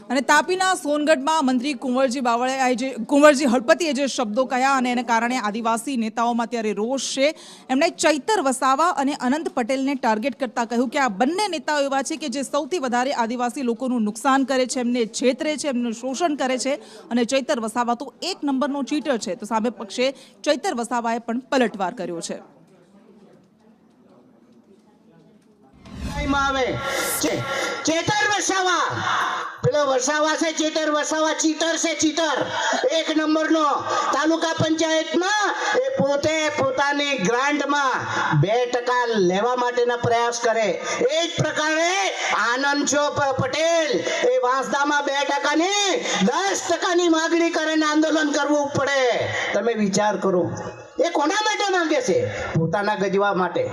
અને તાપીના સોનગઢમાં મંત્રી કુંવરજી હળપતિએ જે શબ્દો કહ્યા અને એને કારણે આદિવાસી નેતાઓમાં ત્યારે રોષ છે। એમણે ચૈતર વસાવા અને અનંત પટેલને ટાર્ગેટ કરતા કહ્યું કે આ બંને નેતાઓ એવા છે કે જે સૌથી વધારે આદિવાસી લોકોનું નુકસાન કરે છે, એમને છેતરે છે, એમનું શોષણ કરે છે અને ચૈતર વસાવા તો એક નંબરનો ચીટર છે। તો સામે પક્ષે ચૈતર વસાવાએ પણ પલટવાર કર્યો છે। चेतर वसावा पेलो वसावा से चेतर वसावा चीतर से चीतर एक नंबर नो तालुका पंचायत में ए पोते पोतानी ग्रांट में 2% लेवा माटेना प्रयास करे। एक प्रकारे आनंद छो पटेल ए वांसदा में 2% ने 10% मागणी करे ने आंदोलन करवू पड़े। तमे विचार करो ए कोना माटे मांगे छे? पोताना गजवा माटे।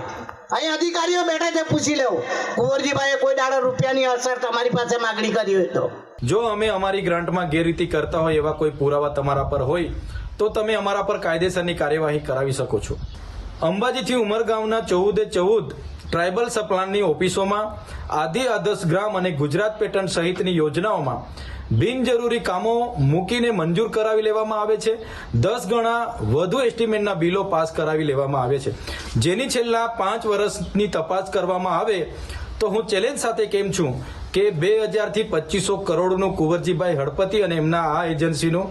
અહીં અધિકારીઓ બેઠા છે, પૂછી લેવું કુંવરજીભાઈએ કોઈ દાડો રૂપિયાની અસર તમારી પાસે માગણી કરી હોય તો? જો અમે અમારી ગ્રાન્ટમાં ગેરરીતિ કરતા હોય એવા કોઈ પુરાવા તમારા પર હોય તો તમે અમારા પર કાયદેસરની કાર્યવાહી કરાવી શકો છો। અંબાજીથી ઉમરગામના 14 ટ્રાઇબલ સપ્લાનની ઓફિસોમાં આદિ આદર્શ ગ્રામ અને ગુજરાત પેટર્ન સહિતની યોજનાઓમાં બિનજરૂરી કામો મૂકીને મંજૂર કરાવી લેવામાં આવે છે। 10 ગણા વધુ એસ્ટિમેટના બિલો પાસ કરાવી લેવામાં આવે છે, જેની છેલ્લા 5 વર્ષની તપાસ કરવામાં આવે તો હું ચેલેન્જ સાથે કેમ છું કે 2000 થી 2500 કરોડનું કુંવરજીભાઈ હળપતિ અને એમના આ એજન્સીનું